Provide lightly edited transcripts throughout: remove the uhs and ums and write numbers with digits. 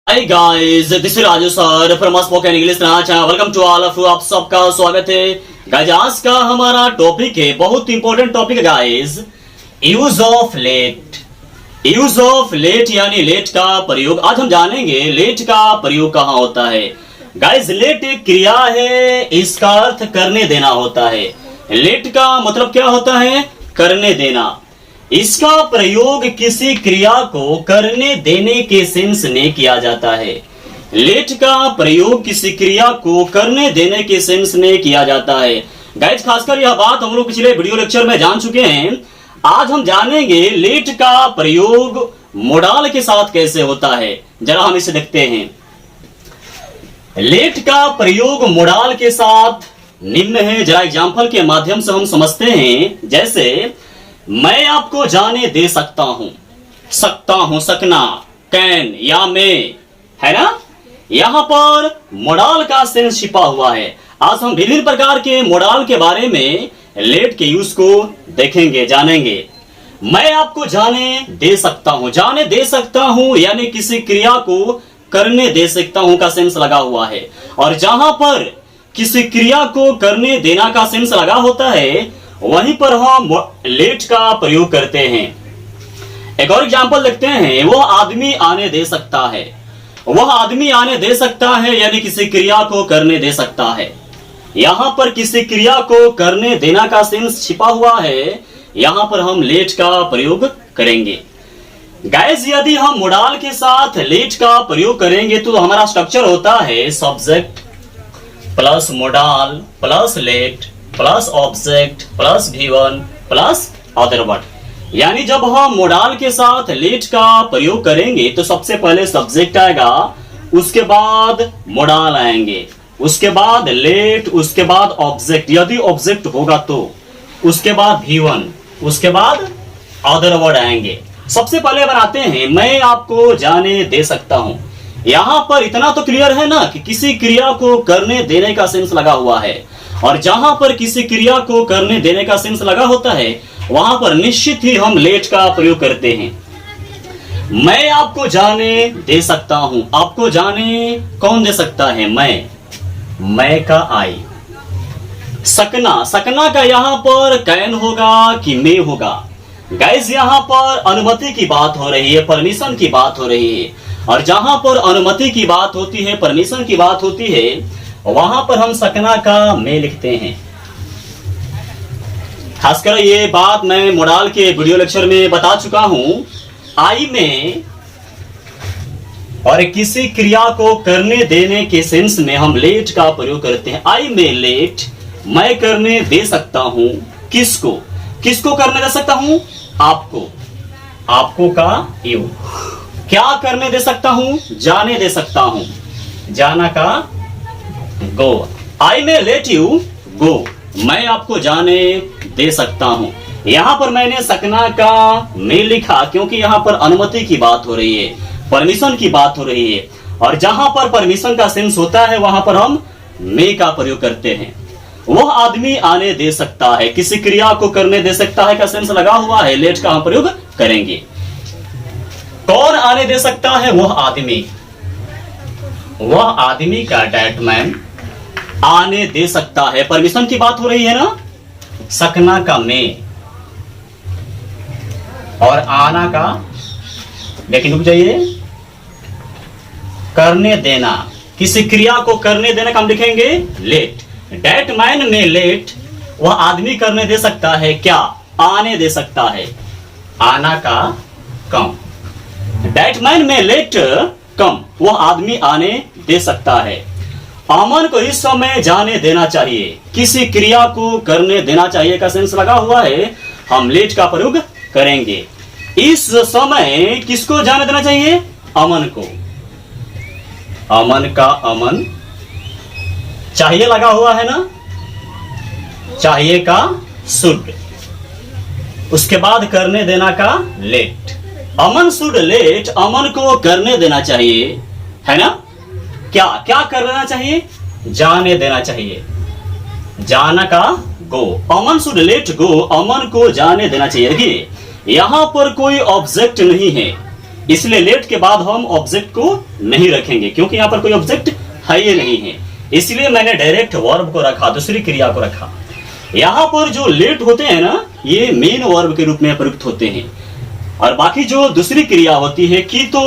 Hi guys, this is Raju sir from spoken English channel. Welcome to all of you. आप सबका स्वागत है guys. आज का हमारा टॉपिक है बहुत important topic guys, use of let. Use of let यानी लेट का प्रयोग। आज हम जानेंगे लेट का प्रयोग कहाँ होता है। गाइस लेट एक क्रिया है, इसका अर्थ करने देना होता है। लेट का मतलब क्या होता है? करने देना। इसका प्रयोग किसी क्रिया को करने देने के सेंस में किया जाता है। लेट का प्रयोग किसी क्रिया को करने देने के सेंस में किया जाता है। गाइस खासकर यह बात हम लोग पिछले वीडियो लेक्चर में जान चुके हैं। आज हम जानेंगे लेट का प्रयोग मोडाल के साथ कैसे होता है। जरा हम इसे देखते हैं। लेट का प्रयोग मोडाल के साथ निम्न है। जरा एग्जाम्पल के माध्यम से हम समझते हैं। जैसे मैं आपको जाने दे सकता हूं। सकना, कैन या में, है ना। यहां पर मोडाल का सेंस छिपा हुआ है। आज हम विभिन्न प्रकार के मोडाल के बारे में लेट के यूज को देखेंगे, जानेंगे। मैं आपको जाने दे सकता हूं। जाने दे सकता हूं यानी किसी क्रिया को करने दे सकता हूं का सेंस लगा हुआ है। और जहां पर किसी क्रिया को करने देना का सेंस लगा होता है वहीं पर हम लेट का प्रयोग करते हैं। एक और एग्जांपल देखते हैं। वह आदमी आने दे सकता है। वह आदमी आने दे सकता है यानी किसी क्रिया को करने दे सकता है। यहां पर किसी क्रिया को करने देना का सेंस छिपा हुआ है। यहां पर हम लेट का प्रयोग करेंगे। गाइस यदि हम मोडाल के साथ लेट का प्रयोग करेंगे तो हमारा स्ट्रक्चर होता है subject plus modal plus late plus object plus V1 plus other word. यानी जब हम मोडाल के साथ लेट का प्रयोग करेंगे तो सबसे पहले सब्जेक्ट आएगा, उसके बाद मोडाल आएंगे, उसके बाद लेट, उसके बाद ऑब्जेक्ट यदि ऑब्जेक्ट होगा तो, उसके बाद V1, उसके बाद अदर वर्ड आएंगे। सबसे पहले बनाते हैं मैं आपको जाने दे सकता हूं। यहां पर इतना तो क्लियर है ना कि किसी क्रिया को करने देने का सेंस लगा हुआ है। और जहां पर किसी क्रिया को करने देने का सेंस लगा होता है वहां पर निश्चित ही हम लेट का प्रयोग करते हैं। मैं आपको जाने दे सकता हूं। आपको जाने कौन दे सकता है? मैं का आई। सकना का यहां पर कैन होगा कि मे होगा। गाइस यहां पर अनुमति की बात हो रही है, परमिशन की बात हो रही है। और जहां पर अनुमति की बात होती है, परमिशन की बात होती है, वहां पर हम सकना का में लिखते हैं। खासकर ये बात मैं मोडाल के वीडियो लेक्चर में बता चुका हूं। आई में और किसी क्रिया को करने देने के सेंस में हम लेट का प्रयोग करते हैं। आई में लेट, मैं करने दे सकता हूं। किसको करने दे सकता हूं? आपको का यू। क्या करने दे सकता हूं? जाने दे सकता हूं। जाना का गो। आई में लेट यू गो। मैं आपको जाने दे सकता हूं। यहां पर मैंने सकना का में लिखा क्योंकि यहां पर अनुमति की बात हो रही है, परमिशन की बात हो रही है। और जहां पर परमिशन का सेंस होता है वहां पर हम में का प्रयोग करते हैं। वह आदमी आने दे सकता है, किसी क्रिया को करने दे सकता है का सेंस लगा हुआ है, लेट का हम प्रयोग करेंगे। कौन आने दे सकता है? वह आदमी। वह आदमी का डेट मैन आने दे सकता है, परमिशन की बात हो रही है ना। सकना का में और आना का, लेकिन रुक जाइए, करने देना, किसी क्रिया को करने देने का हम लिखेंगे लेट। डेट मैन में लेट, वह आदमी करने दे सकता है क्या? आने दे सकता है। आना का कम। डेट मैन में लेट कम, वह आदमी आने दे सकता है। अमन को इस समय जाने देना चाहिए, किसी क्रिया को करने देना चाहिए का सेंस लगा हुआ है, हम लेट का प्रयोग करेंगे। इस समय किसको जाने देना चाहिए? अमन को। अमन का अमन, चाहिए लगा हुआ है ना, चाहिए का शुड, उसके बाद करने देना का लेट। अमन शुड लेट, अमन को करने देना चाहिए, है ना। क्या कर देना चाहिए? जाने देना चाहिए। जाना का गो। अमन शुड लेट गो, अमन को जाने देना चाहिए। देखिए यहां पर कोई ऑब्जेक्ट नहीं है, इसलिए लेट के बाद हम ऑब्जेक्ट को नहीं रखेंगे, क्योंकि यहां पर कोई ऑब्जेक्ट है ही नहीं है। इसलिए मैंने डायरेक्ट वर्ब को रखा, दूसरी क्रिया को रखा। यहां पर जो लेट होते हैं ना, ये मेन वर्ब के रूप में प्रयुक्त होते हैं, और बाकी जो दूसरी क्रिया होती है की तो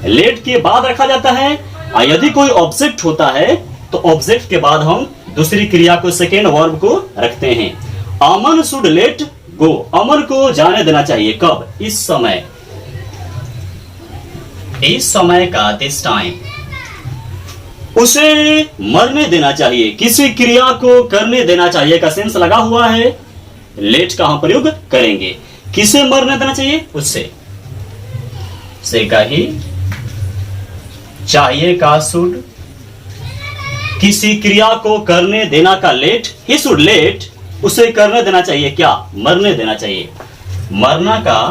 लेट के बाद रखा जाता है, और यदि कोई ऑब्जेक्ट होता है तो ऑब्जेक्ट के बाद हम दूसरी क्रिया को, सेकेंड वर्ब को रखते हैं। अमन शुड लेट गो, अमन को जाने देना चाहिए, कब? इस समय, इस समय का, दिस टाइम। उसे मरने देना चाहिए, किसी क्रिया को करने देना चाहिए का सेंस लगा हुआ है, लेट का हम प्रयोग करेंगे। किसे मरने देना चाहिए? उससे, से का ही चाहिए का शुड, किसी क्रिया को करने देना का लेट, ही शुड लेट, उसे करने देना चाहिए क्या? मरने देना चाहिए। मरना का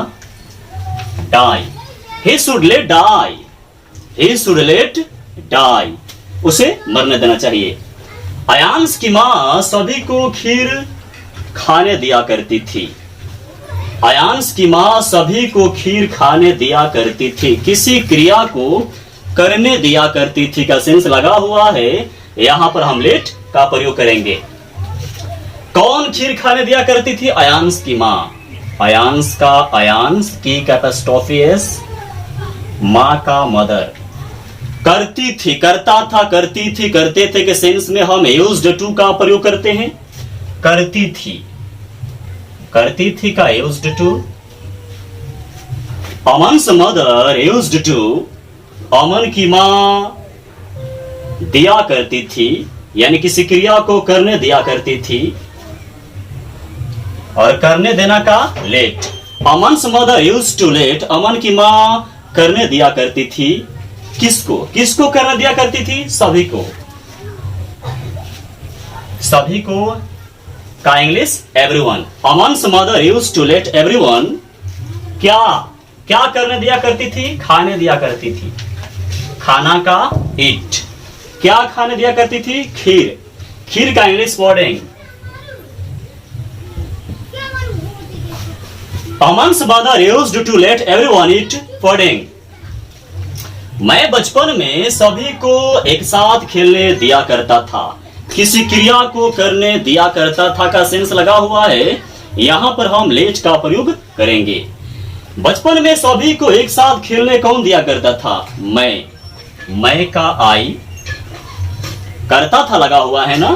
die, he should let die, he should let die, उसे मरने देना चाहिए। अयांश की मां सभी को खीर खाने दिया करती थी, अयांश की मां सभी को खीर खाने दिया करती थी, किसी क्रिया को करने दिया करती थी का सेंस लगा हुआ है, यहां पर हम लेट का प्रयोग करेंगे। कौन खीर खाने दिया करती थी? अयांश की मां। अयांश का, अयांश की कैपेस्टोफियस, मां का मदर। करती थी, करता था, करती थी, करते थे के सेंस में हम यूज्ड टू का प्रयोग करते हैं। करती थी, करती थी का used to. Aman's mother used to, Aman की मां दिया करती थी, यानी किसी क्रिया को करने दिया करती थी, और करने देना का let. Aman's mother used to let, Aman की मां करने दिया करती थी, किसको? किसको करने दिया करती थी? सभी को, सभी को का English everyone. Aman's mother used to let everyone, क्या क्या करने दिया करती थी? खाने दिया करती थी, खाना का ईट। क्या खाने दिया करती थी? खीर, खीर का English pudding. Aman's mother used to let everyone eat pudding. मैं बचपन में सभी को एक साथ खेलने दिया करता था, किसी क्रिया को करने दिया करता था का सेंस लगा हुआ है, यहां पर हम लेट का प्रयोग करेंगे। बचपन में सभी को एक साथ खेलने कौन दिया करता था? मैं का आई, करता था लगा हुआ है ना,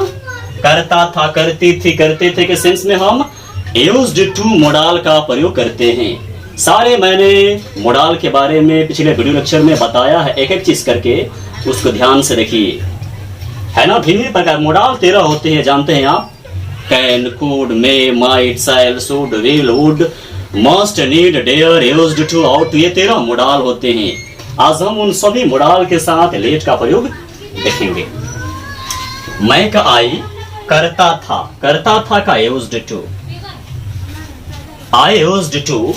करता था, करती थी, करते थे के सेंस में हम यूज्ड टू मोडाल का प्रयोग करते हैं। सारे मैंने मोडाल के बारे में पिछले वीडियो लेक्चर में बताया है, एक एक चीज करके उसको ध्यान से देखिए, है ना। भिन्न प्रकार मोडाल 13 होते हैं, जानते हैं आप। Can, could, may, might, shall, should, will, would, must, need, dare, used to, ought, ये 13 मोडाल होते हैं। आज हम उन सभी मोडाल के साथ लेट का प्रयोग देखेंगे। मैं का आई, करता था, करता था का used to, I used to,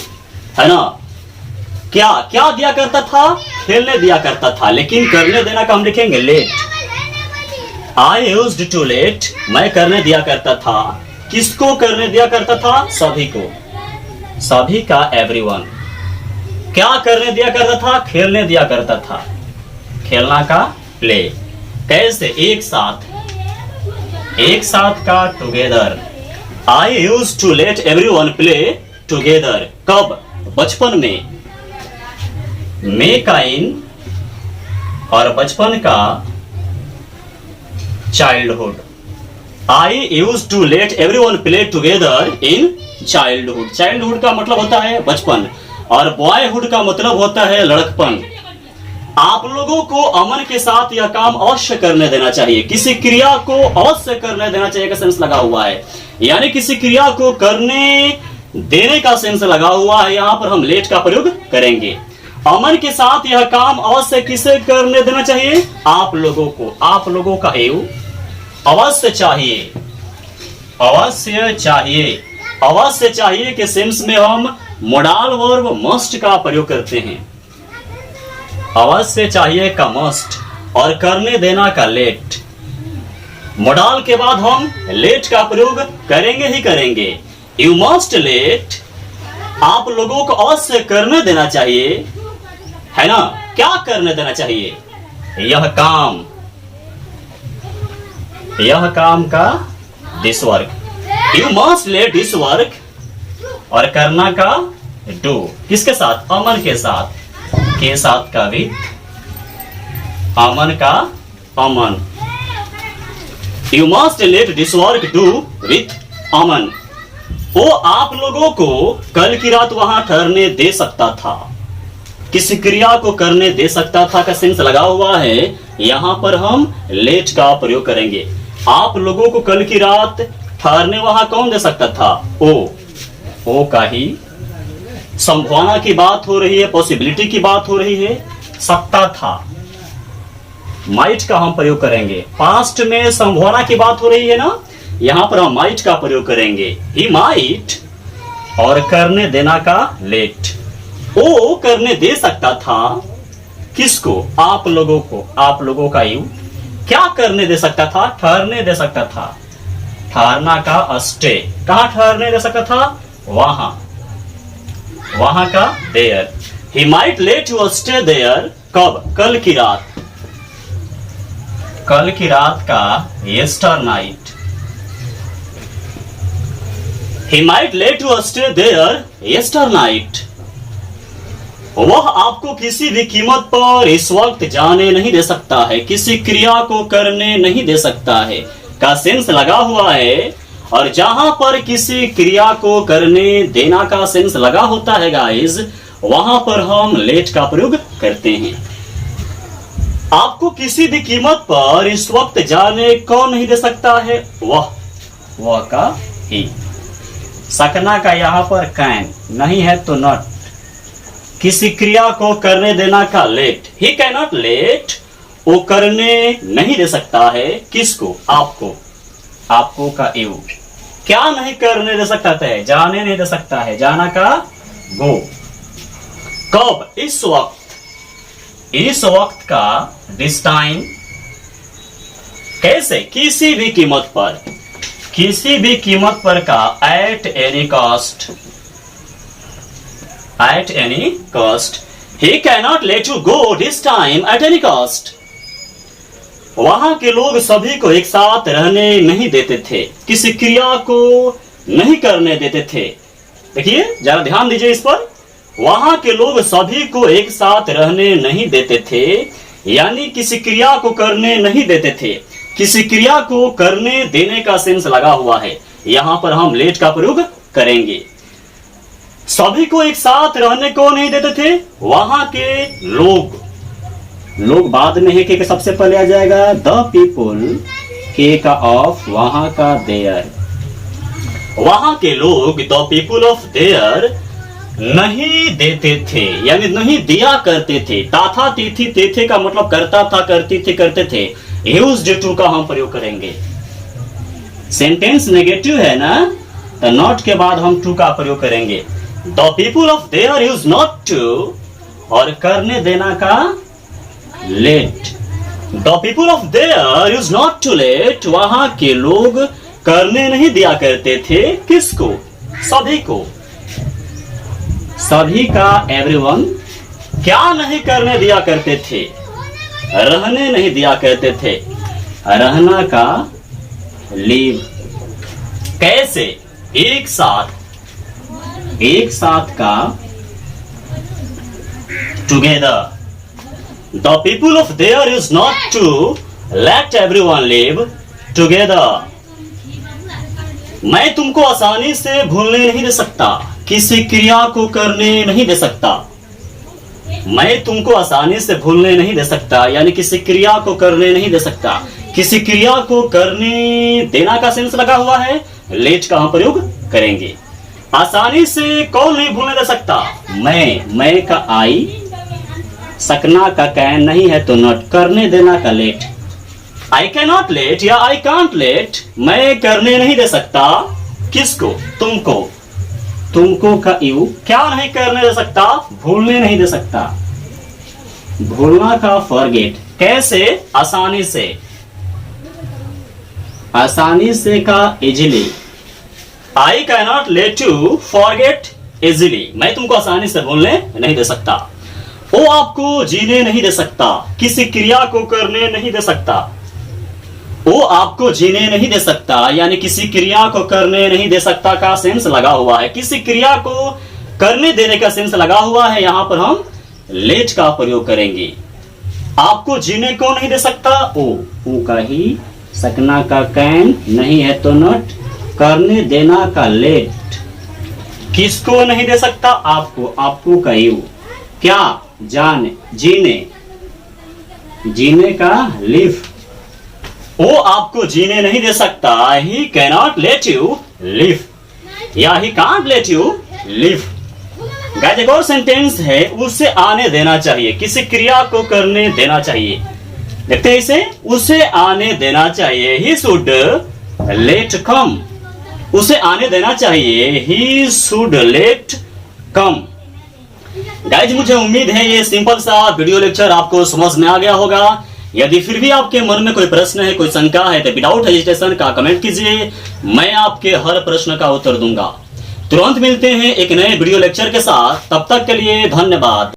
है ना। क्या क्या दिया करता था? खेलने दिया करता था, लेकिन करने देना का हम लिखेंगे let. I used to let, मैं करने दिया करता था, किसको करने दिया करता था? सभी को, सभी का एवरीवन। क्या करने दिया करता था? खेलने दिया करता था, खेलना का प्ले। कैसे? एक साथ, एक साथ का together. I used to let everyone play together, कब? बचपन में। मे का इन, और बचपन का childhood. I used to let everyone play together in childhood. Childhood का मतलब होता है बचपन, और बॉयहुड का मतलब होता है लड़कपन। आप लोगों को अमन के साथ यह काम अवश्य करने देना चाहिए, किसी क्रिया को अवश्य करने देना चाहिए का सेंस लगा हुआ है, यानी किसी क्रिया को करने देने का सेंस लगा हुआ है, यहां पर हम लेट का प्रयोग करेंगे। अमन के साथ यह काम अवश्य किसे करने देना चाहिए? आप लोगों को। आप लोगों का एव अवश्य चाहिए, अवश्य चाहिए, अवश्य चाहिए के सेंस में हम मोडाल वर्ब मस्ट का प्रयोग करते हैं। अवश्य चाहिए का मस्ट, और करने देना का लेट। मोडाल के बाद हम लेट का प्रयोग करेंगे ही करेंगे। यू मस्ट लेट, आप लोगों को अवश्य करने देना चाहिए, है ना, क्या करने देना चाहिए? यह काम का this work, you must let this work, और करना का डू, किसके साथ? अमन के साथ का भी अमन का Aman, you must let this work do with Aman. वो आप लोगों को कल की रात वहां ठहरने दे सकता था, किसी क्रिया को करने दे सकता था का सेंस लगा हुआ है, यहां पर हम लेट का प्रयोग करेंगे। आप लोगों को कल की रात ठहरने वहां कौन दे सकता था? ओ का ही संभावना की बात हो रही है, पॉसिबिलिटी की बात हो रही है, सकता था। माइट का हम प्रयोग करेंगे, पास्ट में संभावना की बात हो रही है ना, यहां पर हम माइट का प्रयोग करेंगे, ही माइट, और करने देना का लेट। वो करने दे सकता था, किसको? आप लोगों को, आप लोगों का यू क्या करने दे सकता था? ठहरने दे सकता था, ठहरना का स्टे, कहां ठहरने दे सकता था? वहां का there, he might let you stay there, कब? कल की रात, कल की रात का yester night, he might let you stay there yester night. वह आपको किसी भी कीमत पर इस वक्त जाने नहीं दे सकता है, किसी क्रिया को करने नहीं दे सकता है का सेंस लगा हुआ है, और जहां पर किसी क्रिया को करने देना का सेंस लगा होता है गाइस, वहां पर हम लेट का प्रयोग करते हैं। आपको किसी भी कीमत पर इस वक्त जाने कौन नहीं दे सकता है? वह का ही, सकना का यहां पर कैन, नहीं है तो नॉट, किसी क्रिया को करने देना का let, he can not let, वो करने नहीं दे सकता है, किसको? आपको का यू, क्या नहीं करने दे सकता है? जाने नहीं दे सकता है, जाना का गो, कब? इस वक्त का दिस टाइम, कैसे? किसी भी कीमत पर का at any cost, he cannot let you go this time at any cost। वहां के लोग सभी को एक साथ रहने नहीं देते थे, किसी क्रिया को नहीं करने देते थे। देखिए जरा ध्यान दीजिए इस पर, वहां के लोग सभी को एक साथ रहने नहीं देते थे, यानी किसी क्रिया को करने नहीं देते थे, किसी क्रिया को करने देने का सेंस लगा हुआ है, यहां पर हम लेट का प्रयोग करेंगे। सभी को एक साथ रहने को नहीं देते थे, वहां के लोग बाद में है, के सबसे पहले आ जाएगा द पीपुल, के का ऑफ, वहां का देयर, वहां के लोग द पीपुल ऑफ देयर नहीं देते थे, यानी नहीं दिया करते थे। ताथा तिथि, तेथे का मतलब करता था, करती थी, करते थे, यूज्ड टू का हम प्रयोग करेंगे। सेंटेंस नेगेटिव है ना, तो नॉट के बाद हम टू का प्रयोग करेंगे। The people of there use not to, और करने देना का let, the people of there use not to let, वहां के लोग करने नहीं दिया करते थे, किसको? सभी को, सभी का एवरीवन, क्या नहीं करने दिया करते थे? रहने नहीं दिया करते थे, रहना का लीव, कैसे? एक साथ का together, the people of there is not to let everyone live together. मैं तुमको आसानी से भूलने नहीं दे सकता, किसी क्रिया को करने नहीं दे सकता। मैं तुमको आसानी से भूलने नहीं दे सकता, यानी किसी क्रिया को करने नहीं दे सकता, किसी क्रिया को करने देना का सेंस लगा हुआ है, लेट का हम प्रयोग करेंगे। आसानी से कौन नहीं भूलने दे सकता? मैं का आई, सकना का कैन, नहीं है तो नॉट, करने देना का let, I can not let या आई कांट लेट, मैं करने नहीं दे सकता, किसको? तुमको का यू, क्या नहीं करने दे सकता? भूलने नहीं दे सकता, भूलना का फॉरगेट, कैसे? आसानी से का easily, I can not let you forget easily, मैं तुमको आसानी से भूलने नहीं दे सकता। वो आपको जीने नहीं दे सकता, किसी क्रिया को करने नहीं दे सकता। वो आपको जीने नहीं दे सकता यानी किसी क्रिया को करने नहीं दे सकता का सेंस लगा हुआ है। किसी क्रिया को करने देने का सेंस लगा हुआ है, यहां पर हम लेट का प्रयोग करेंगे। आपको जीने को नहीं दे सकता, ओ का ही, सकना का कैन, नहीं है तो नॉट, करने देना का लेट। किसको नहीं दे सकता? आपको का यू, क्या? जाने, जीने, जीने का लिव। वो आपको जीने नहीं दे सकता, he cannot let you live या he can't let you live. Guys एक और सेंटेंस है, उसे आने देना चाहिए, किसी क्रिया को करने देना चाहिए। देखते हैं इसे, उसे आने देना चाहिए, ही शुड लेट कम। उसे आने देना चाहिए, ही शुड लेट कम। गाइस मुझे उम्मीद है ये सिंपल सा वीडियो लेक्चर आपको समझ में आ गया होगा। यदि फिर भी आपके मन में कोई प्रश्न है, कोई शंका है, तो विदाउट हेजिटेशन का कमेंट कीजिए, मैं आपके हर प्रश्न का उत्तर दूंगा। तुरंत मिलते हैं एक नए वीडियो लेक्चर के साथ, तब तक के लिए धन्यवाद।